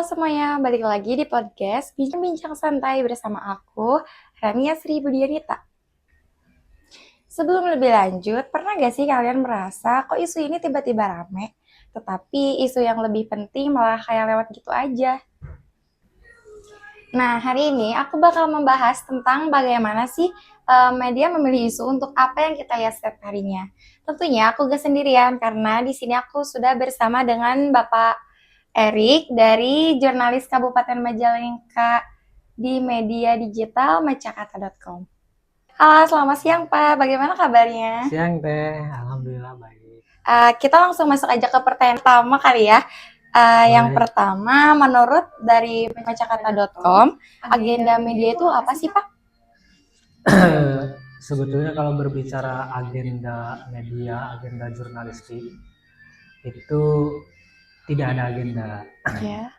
Halo semuanya, balik lagi di podcast Bincang-Bincang Santai bersama aku, Ramia Sri Budianita. Sebelum lebih lanjut, pernah gak sih kalian merasa kok isu ini tiba-tiba rame, tetapi isu yang lebih penting malah kayak lewat gitu aja? Nah, hari ini aku bakal membahas tentang bagaimana sih media memilih isu untuk apa yang kita lihat setiap harinya. Tentunya aku gak sendirian, karena di sini aku sudah bersama dengan Bapak Erik dari jurnalis Kabupaten Majalengka di media digital macakata.com. Halo, selamat siang Pak. Bagaimana kabarnya? Siang Teh, Alhamdulillah baik. Kita langsung masuk aja ke pertanyaan pertama kali ya. Yang Boleh. pertama, menurut dari macakata.com, agenda media itu apa sih Pak? Sebetulnya kalau berbicara agenda media, agenda jurnalistik, itu tidak ada agenda. Ya.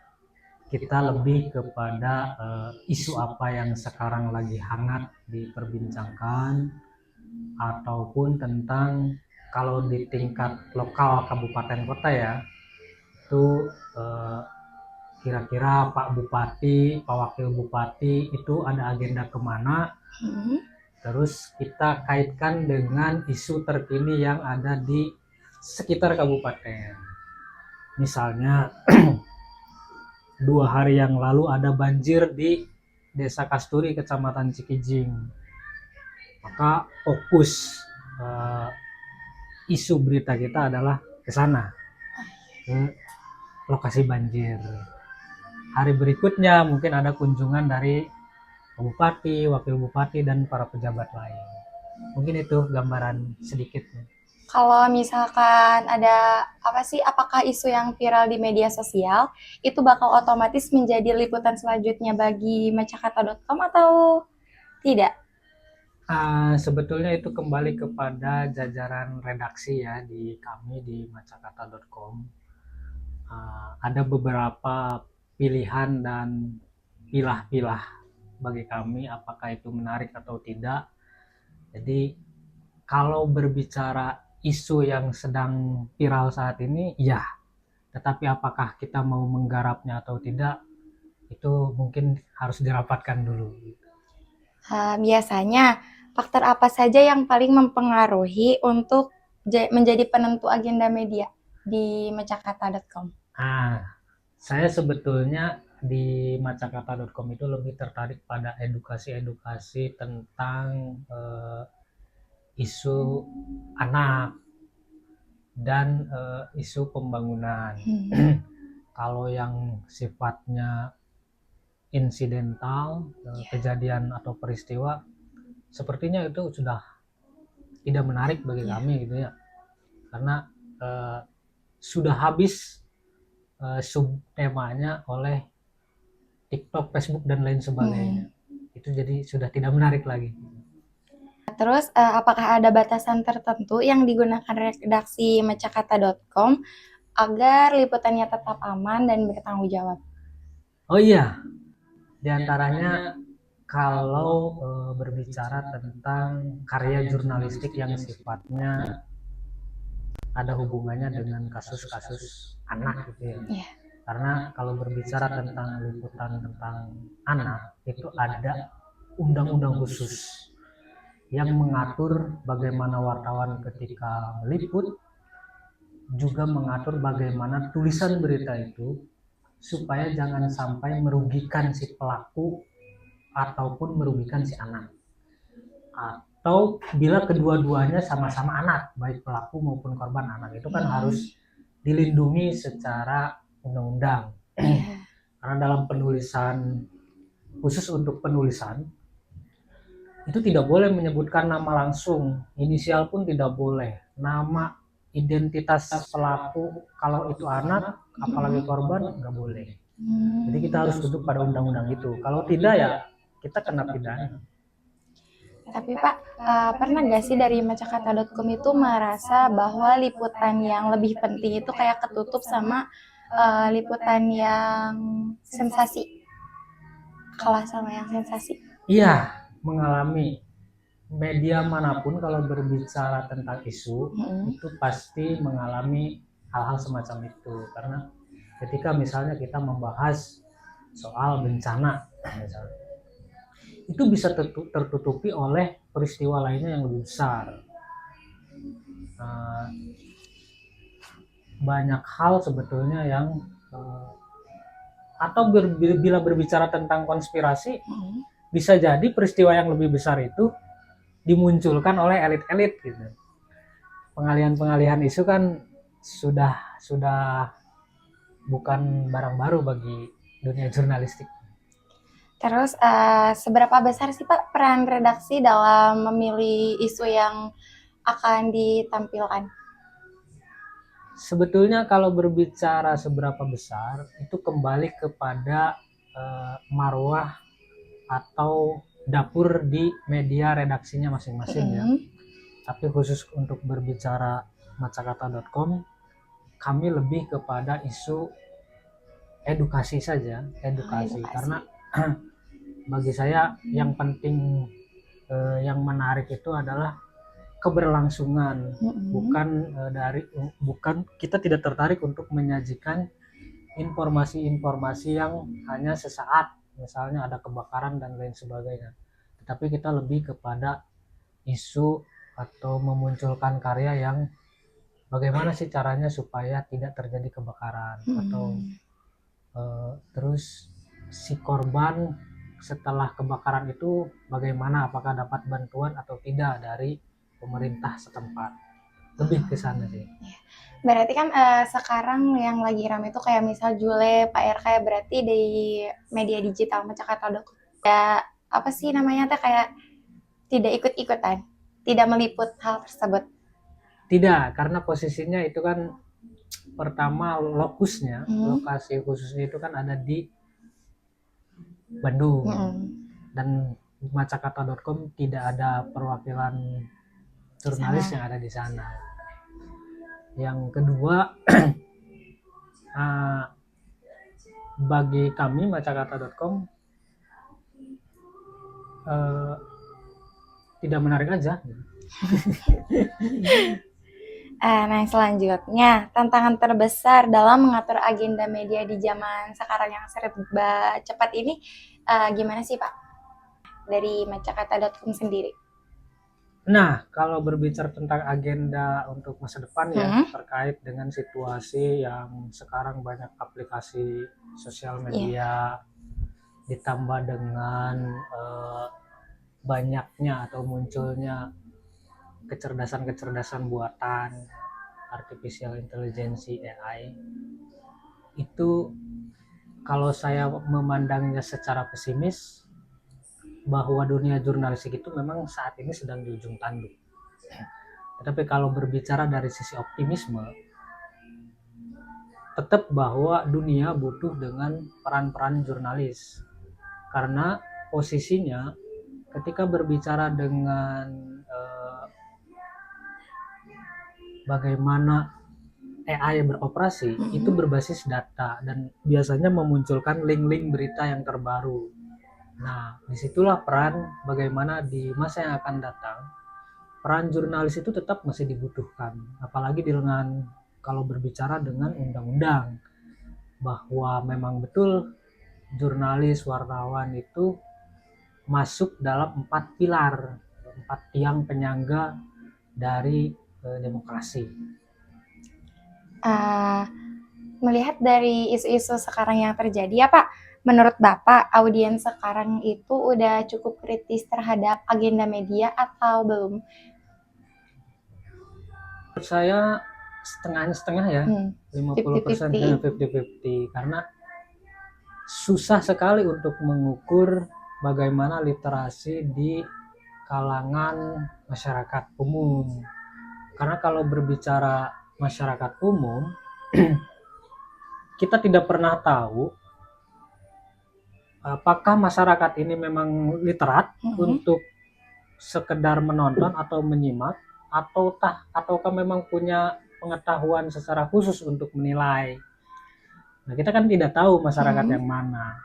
Kita lebih kepada isu apa yang sekarang lagi hangat diperbincangkan, ataupun tentang kalau di tingkat lokal kabupaten kota ya, itu eh, kira-kira Pak Bupati, Pak Wakil Bupati itu ada agenda kemana, terus kita kaitkan dengan isu terkini yang ada di sekitar kabupaten. Misalnya 2 hari yang lalu ada banjir di Desa Kasturi, Kecamatan Cikijing. Maka fokus isu berita kita adalah ke sana, ke lokasi banjir. Hari berikutnya mungkin ada kunjungan dari Bupati, Wakil Bupati, dan para pejabat lain. Mungkin itu gambaran sedikitnya. Kalau misalkan ada apa sih, apakah isu yang viral di media sosial itu bakal otomatis menjadi liputan selanjutnya bagi macakata.com atau tidak? Sebetulnya itu kembali kepada jajaran redaksi ya di kami di macakata.com. Ada beberapa pilihan dan pilah-pilah bagi kami apakah itu menarik atau tidak. Jadi kalau berbicara isu yang sedang viral saat ini, ya. Tetapi apakah kita mau menggarapnya atau tidak, itu mungkin harus dirapatkan dulu. Biasanya faktor apa saja yang paling mempengaruhi untuk menjadi penentu agenda media di macakata.com? Saya sebetulnya di macakata.com itu lebih tertarik pada edukasi-edukasi tentang isu anak dan isu pembangunan. Kalau yang sifatnya insidental, kejadian atau peristiwa, sepertinya itu sudah tidak menarik bagi kami gitu ya, karena sudah habis subtemanya oleh TikTok, Facebook, dan lain sebagainya. Itu jadi sudah tidak menarik lagi. Terus apakah ada batasan tertentu yang digunakan redaksi macakata.com agar liputannya tetap aman dan bertanggung jawab? Oh iya, diantaranya kalau berbicara tentang karya jurnalistik yang sifatnya ada hubungannya dengan kasus-kasus anak gitu ya. Iya. Karena kalau berbicara tentang liputan tentang anak, itu ada undang-undang khusus yang mengatur bagaimana wartawan ketika meliput, juga mengatur bagaimana tulisan berita itu supaya jangan sampai merugikan si pelaku ataupun merugikan si anak. Atau bila kedua-duanya sama-sama anak, baik pelaku maupun korban anak, itu kan harus dilindungi secara undang-undang. Karena dalam penulisan, khusus untuk penulisan, itu tidak boleh menyebutkan nama langsung, inisial pun tidak boleh, nama identitas pelaku kalau itu anak, apalagi korban, nggak boleh. Jadi kita harus tunduk pada undang-undang itu. Kalau tidak ya kita kena pidana. Tapi Pak, pernah nggak sih dari macakata.com itu merasa bahwa liputan yang lebih penting itu kayak ketutup sama liputan yang sensasi? Kalah sama yang sensasi? Iya, mengalami. Media manapun kalau berbicara tentang isu, itu pasti mengalami hal-hal semacam itu. Karena Ketika misalnya kita membahas soal bencana, misalnya, itu bisa tertutupi oleh peristiwa lainnya yang lebih besar. Banyak hal sebetulnya yang atau bila berbicara tentang konspirasi, bisa jadi peristiwa yang lebih besar itu dimunculkan oleh elit-elit gitu. Pengalihan isu kan sudah bukan barang baru bagi dunia jurnalistik. Terus seberapa besar sih Pak peran redaksi dalam memilih isu yang akan ditampilkan? Sebetulnya kalau berbicara seberapa besar, itu kembali kepada marwah atau dapur di media redaksinya masing-masing ya. Tapi khusus untuk berbicara macakata.com, kami lebih kepada isu edukasi saja, edukasi. Karena bagi saya yang penting, yang menarik itu adalah keberlangsungan, bukan kita tidak tertarik untuk menyajikan informasi-informasi yang hanya sesaat, misalnya ada kebakaran dan lain sebagainya. Tetapi kita lebih kepada isu atau memunculkan karya yang bagaimana sih caranya supaya tidak terjadi kebakaran, atau terus si korban setelah kebakaran itu bagaimana, apakah dapat bantuan atau tidak dari pemerintah setempat. Lebih ke sana sih. Berarti kan sekarang yang lagi ramai itu kayak misal Jule, Pak RK, berarti di media digital macakata.com ya, apa sih namanya teh, kayak tidak ikut-ikutan, tidak meliput hal tersebut. Tidak, karena posisinya itu kan pertama lokusnya, lokasi khususnya itu kan ada di Bandung. Dan macakata.com tidak ada perwakilan jurnalis yang ada di sana. Yang kedua, bagi kami macakata.com tidak menarik aja. Nah, selanjutnya, tantangan terbesar dalam mengatur agenda media di zaman sekarang yang serba cepat ini gimana sih Pak? Dari macakata.com sendiri. Nah, kalau berbicara tentang agenda untuk masa depan ya, terkait dengan situasi yang sekarang banyak aplikasi sosial media, ditambah dengan banyaknya atau munculnya kecerdasan buatan, artificial intelligence, AI, itu kalau saya memandangnya secara pesimis, bahwa dunia jurnalistik itu memang saat ini sedang di ujung tanduk. Tetapi kalau berbicara dari sisi optimisme, tetap bahwa dunia butuh dengan peran-peran jurnalis. Karena posisinya ketika berbicara dengan bagaimana AI beroperasi, itu berbasis data dan biasanya memunculkan link-link berita yang terbaru. Nah, disitulah peran bagaimana di masa yang akan datang, peran jurnalis itu tetap masih dibutuhkan. Apalagi dengan kalau berbicara dengan undang-undang, bahwa memang betul jurnalis, wartawan itu masuk dalam 4 pilar, 4 tiang penyangga dari demokrasi. Melihat dari isu-isu sekarang yang terjadi ya Pak, menurut Bapak, audiens sekarang itu udah cukup kritis terhadap agenda media atau belum? Menurut saya setengah ya, 50% 50-50, karena susah sekali untuk mengukur bagaimana literasi di kalangan masyarakat umum. Karena kalau berbicara masyarakat umum, kita tidak pernah tahu apakah masyarakat ini memang literat untuk sekedar menonton atau menyimak, ataukah memang punya pengetahuan secara khusus untuk menilai. Nah, kita kan tidak tahu masyarakat yang mana.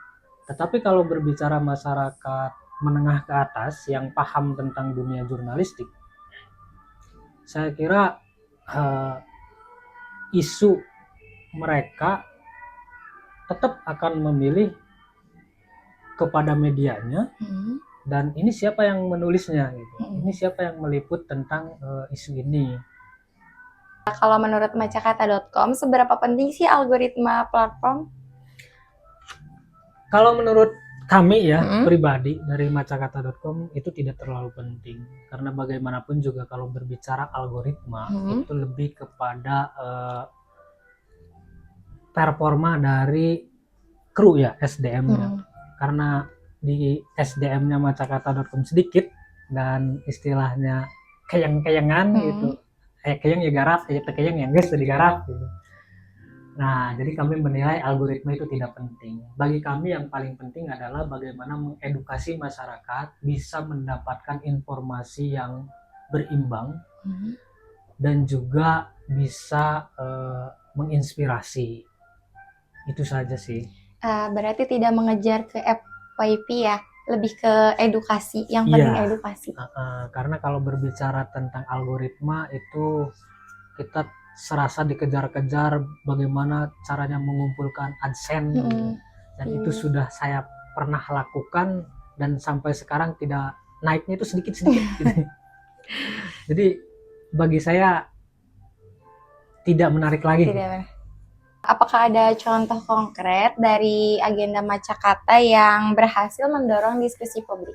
Tetapi kalau berbicara masyarakat menengah ke atas yang paham tentang dunia jurnalistik, saya kira isu mereka tetap akan memilih kepada medianya dan ini siapa yang menulisnya gitu. Ini siapa yang meliput tentang isu ini. Kalau menurut macakata.com, seberapa penting sih algoritma platform? Kalau menurut kami ya pribadi dari macakata.com itu tidak terlalu penting karena bagaimanapun juga kalau berbicara algoritma itu lebih kepada performa dari kru ya, SDM-nya. Karena di SDM-nya macakata.com sedikit dan istilahnya keyang-keyangan gitu. Keyang ya garap, keyang ya guys digarap gitu. Nah, jadi kami menilai algoritma itu tidak penting. Bagi kami yang paling penting adalah bagaimana mengedukasi masyarakat bisa mendapatkan informasi yang berimbang dan juga bisa menginspirasi. Itu saja sih. Berarti tidak mengejar ke FYP ya, lebih ke edukasi, yang penting edukasi. Karena kalau berbicara tentang algoritma itu kita serasa dikejar-kejar bagaimana caranya mengumpulkan AdSense dan itu sudah saya pernah lakukan dan sampai sekarang tidak naiknya itu sedikit-sedikit gitu. Jadi bagi saya tidak menarik lagi. Apakah ada contoh konkret dari agenda Macakata yang berhasil mendorong diskusi publik?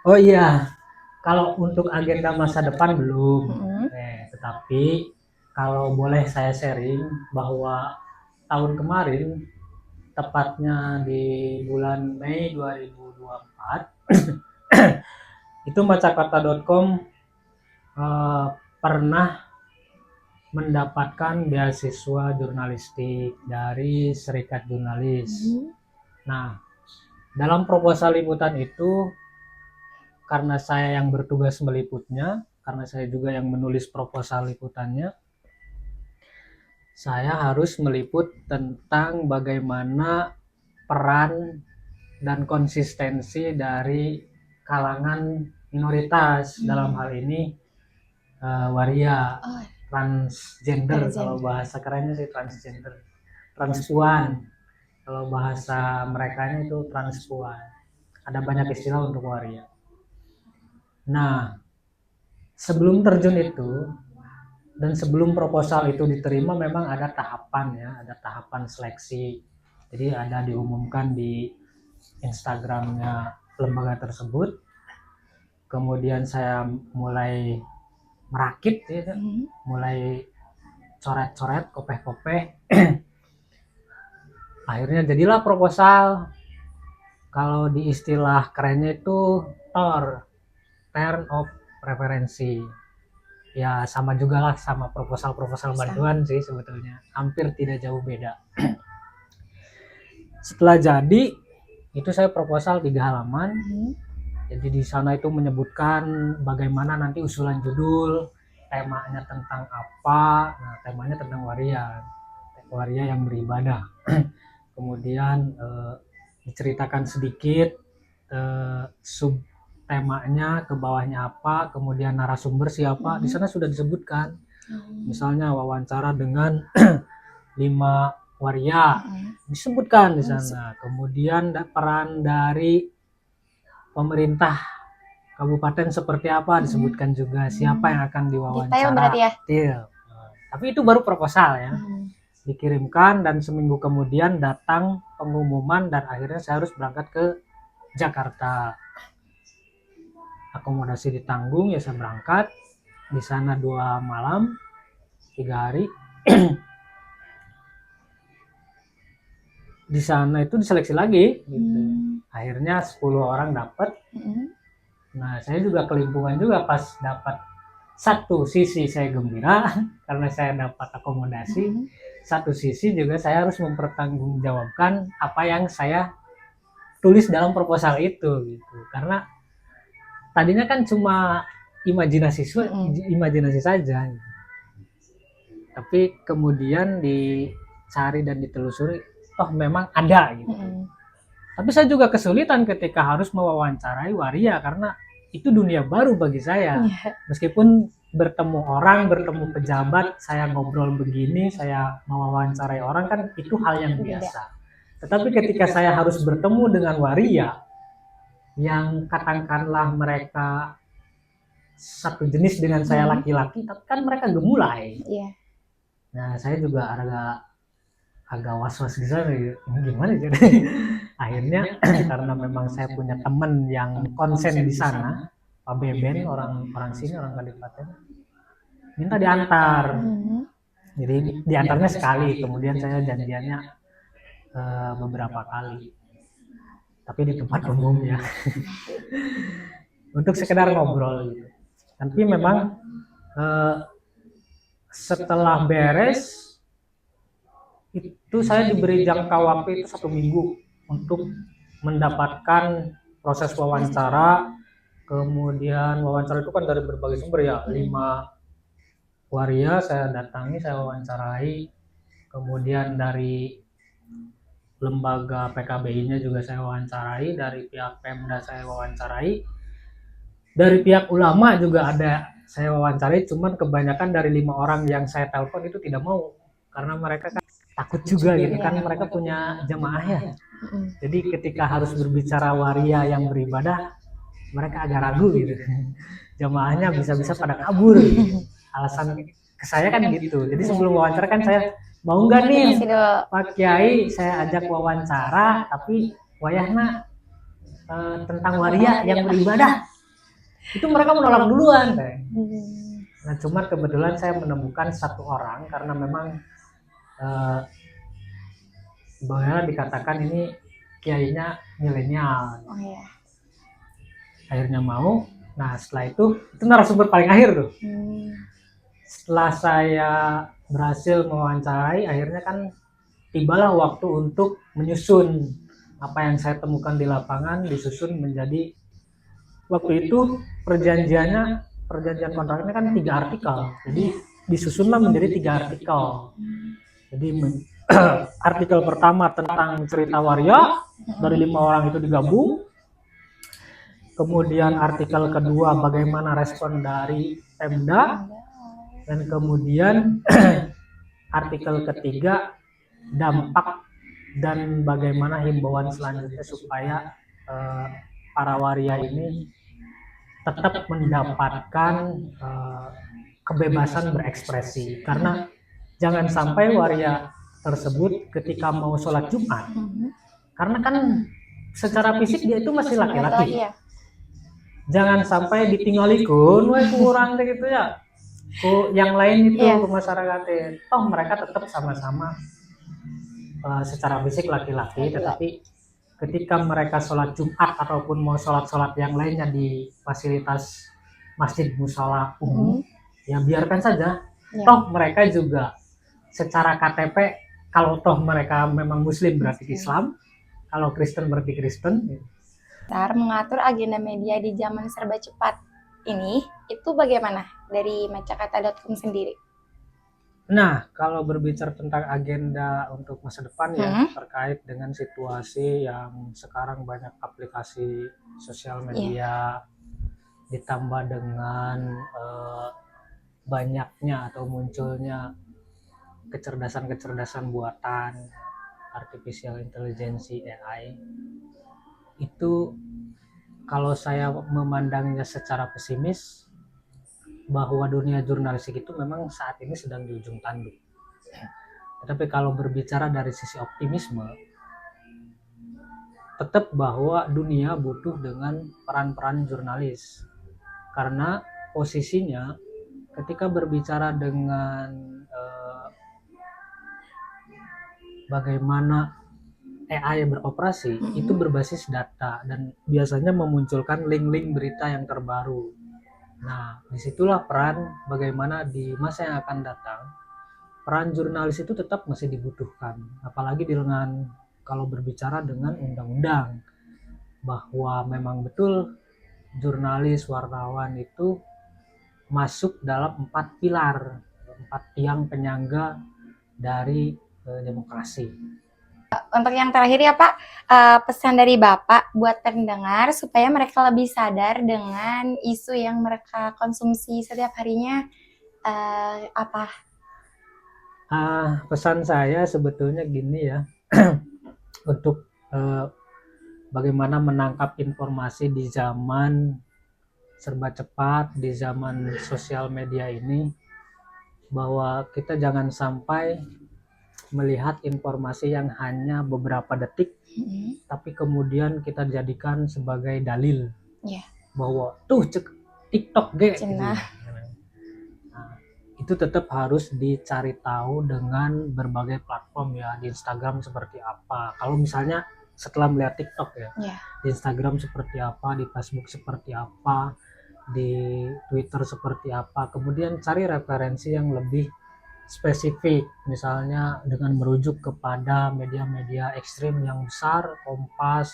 Oh iya, kalau untuk agenda masa depan belum. Tetapi kalau boleh saya sharing bahwa tahun kemarin, tepatnya di bulan Mei 2024, itu macakata.com pernah mendapatkan beasiswa jurnalistik dari Serikat Jurnalis. Nah, dalam proposal liputan itu, karena saya yang bertugas meliputnya, karena saya juga yang menulis proposal liputannya, saya harus meliput tentang bagaimana peran dan konsistensi dari kalangan minoritas, dalam hal ini waria, transgender, kalau bahasa kerennya sih transgender, transpuan, kalau bahasa mereka itu transpuan, ada banyak istilah untuk waria. Nah, sebelum terjun itu dan sebelum proposal itu diterima memang ada tahapan ya, ada tahapan seleksi. Jadi ada diumumkan di Instagramnya lembaga tersebut. Kemudian saya mulai merakit ya, mulai coret-coret, kopeh-kopeh. Akhirnya jadilah proposal. Kalau di istilah kerennya itu TOR, Term of Referensi. Ya sama juga lah sama proposal-proposal bantuan sih sebetulnya, hampir tidak jauh beda. Setelah jadi itu saya proposal 3 halaman. Jadi di sana itu menyebutkan bagaimana nanti usulan judul, temanya tentang apa. Nah, temanya tentang waria yang beribadah. Kemudian diceritakan sedikit sub temanya, ke bawahnya apa, kemudian narasumber siapa. Di sana sudah disebutkan. Misalnya wawancara dengan 5 waria disebutkan di sana. Kemudian peran dari pemerintah kabupaten seperti apa disebutkan juga, siapa yang akan diwawancara. Detail berarti ya? Detail. Tapi itu baru proposal ya. Dikirimkan dan seminggu kemudian datang pengumuman dan akhirnya saya harus berangkat ke Jakarta. Akomodasi ditanggung ya, saya berangkat di sana 2 malam 3 hari. Di sana itu diseleksi lagi gitu. Akhirnya 10 orang dapat. Nah, saya juga kelimpungan juga pas dapat. Satu sisi saya gembira karena saya dapat akomodasi. Satu sisi juga saya harus mempertanggungjawabkan apa yang saya tulis dalam proposal itu gitu. Karena tadinya kan cuma imajinasi saja. Tapi kemudian dicari dan ditelusuri, oh memang ada gitu. Tapi saya juga kesulitan ketika harus mewawancarai waria karena itu dunia baru bagi saya. Meskipun bertemu orang, bertemu pejabat, saya ngobrol begini, saya mewawancarai orang kan itu hal yang biasa. Tetapi ketika saya harus bertemu dengan waria yang katakanlah mereka satu jenis dengan saya laki-laki, tapi kan mereka gemulai. Iya. Nah, saya juga agak was-was di sana, ini gimana jadi. Akhirnya karena memang saya punya teman yang konsen di sana, Pak Beben, orang sini, orang Kadipaten, minta diantar. Jadi diantarnya sekali, kemudian saya janjiannya beberapa kali, tapi di tempat umum ya, untuk sekedar ngobrol gitu. Tapi memang setelah beres itu saya diberi jangka waktu itu 1 minggu untuk mendapatkan proses wawancara. Kemudian wawancara itu kan dari berbagai sumber ya, 5 waria saya datangi, saya wawancarai. Kemudian dari lembaga PKBI-nya juga saya wawancarai, dari pihak Pemda saya wawancarai, dari pihak ulama juga ada saya wawancarai. Cuman kebanyakan dari 5 orang yang saya telepon itu tidak mau, karena mereka kan takut juga gitu kan, mereka punya jemaah ya. Jadi ketika harus berbicara waria yang beribadah, mereka agak ragu gitu. Jemaahnya bisa-bisa pada kabur. Alasan ke saya kan gitu. Jadi sebelum wawancara kan saya, mau nggak nih Pak Kiai saya ajak wawancara, tapi wayahna tentang waria yang beribadah. Itu mereka menolak duluan. Nah, cuman kebetulan saya menemukan 1 orang, karena memang bahwa dikatakan ini kiainya milenial. Akhirnya mau. Nah, setelah itu narasumber paling akhir tuh. Setelah saya berhasil mewawancarai, akhirnya kan tibalah waktu untuk menyusun apa yang saya temukan di lapangan, disusun menjadi, waktu itu perjanjian kontraknya kan 3 artikel. Jadi disusunlah menjadi 3 artikel. Jadi artikel pertama tentang cerita waria, dari 5 orang itu digabung. Kemudian artikel kedua bagaimana respon dari Pemda, dan kemudian artikel ketiga dampak dan bagaimana himbauan selanjutnya supaya para waria ini tetap mendapatkan kebebasan berekspresi. Karena jangan sampai waria tersebut ketika mau sholat Jumat, karena kan secara fisik dia itu masih laki-laki, jangan sampai ditinggalikun, wah kurang deh gitu ya, yang lain itu ke masyarakatnya. Toh mereka tetap sama-sama secara fisik laki-laki, tetapi ketika mereka sholat Jumat ataupun mau sholat yang lainnya di fasilitas masjid musala umum, ya biarkan saja. Toh mereka juga secara KTP, kalau toh mereka memang Muslim berarti Islam, kalau Kristen berarti Kristen. Mengatur agenda media di zaman serba cepat ini, itu bagaimana dari macakata.com sendiri? Nah, kalau berbicara tentang agenda untuk masa depan ya, terkait dengan situasi yang sekarang banyak aplikasi sosial media, ditambah dengan banyaknya atau munculnya kecerdasan buatan, artificial intelligence, AI, itu kalau saya memandangnya secara pesimis, bahwa dunia jurnalistik itu memang saat ini sedang di ujung tanduk. Tetapi kalau berbicara dari sisi optimisme, tetap bahwa dunia butuh dengan peran-peran jurnalis. Karena posisinya ketika berbicara dengan bagaimana AI beroperasi, itu berbasis data dan biasanya memunculkan link-link berita yang terbaru. Nah, disitulah peran bagaimana di masa yang akan datang, peran jurnalis itu tetap masih dibutuhkan. Apalagi dengan kalau berbicara dengan undang-undang, bahwa memang betul jurnalis, wartawan itu masuk dalam 4 pilar, 4 tiang penyangga dari demokrasi. Untuk yang terakhir ya Pak, pesan dari Bapak buat pendengar supaya mereka lebih sadar dengan isu yang mereka konsumsi setiap harinya, apa? Pesan saya sebetulnya gini ya, untuk bagaimana menangkap informasi di zaman serba cepat, di zaman sosial media ini, bahwa kita jangan sampai melihat informasi yang hanya beberapa detik, tapi kemudian kita jadikan sebagai dalil bahwa tuh TikTok gitu. Cenah. Nah, itu tetap harus dicari tahu dengan berbagai platform ya, di Instagram seperti apa. Kalau misalnya setelah melihat TikTok ya, di Instagram seperti apa, di Facebook seperti apa, di Twitter seperti apa. Kemudian cari referensi yang lebih spesifik, misalnya dengan merujuk kepada media-media ekstrim yang besar, Kompas,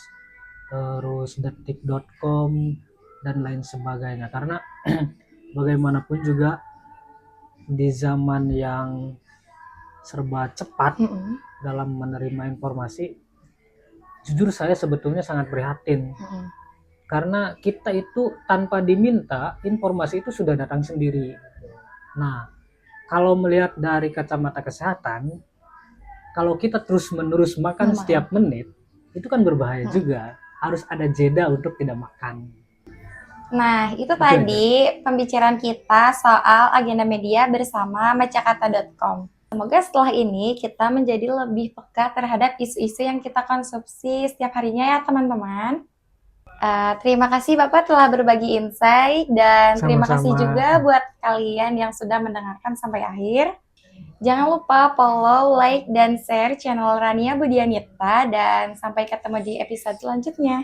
terus detik.com dan lain sebagainya. Karena bagaimanapun juga di zaman yang serba cepat dalam menerima informasi, jujur saya sebetulnya sangat prihatin. Karena kita itu tanpa diminta, informasi itu sudah datang sendiri. Nah, kalau melihat dari kacamata kesehatan, kalau kita terus-menerus makan setiap menit, itu kan berbahaya juga. Harus ada jeda untuk tidak makan. Nah, itu tadi pembicaraan kita soal agenda media bersama macakata.com. Semoga setelah ini kita menjadi lebih peka terhadap isu-isu yang kita konsumsi setiap harinya ya teman-teman. Terima kasih Bapak telah berbagi insight dan terima kasih juga buat kalian yang sudah mendengarkan sampai akhir. Jangan lupa follow, like, dan share channel Rania Budianita dan sampai ketemu di episode selanjutnya.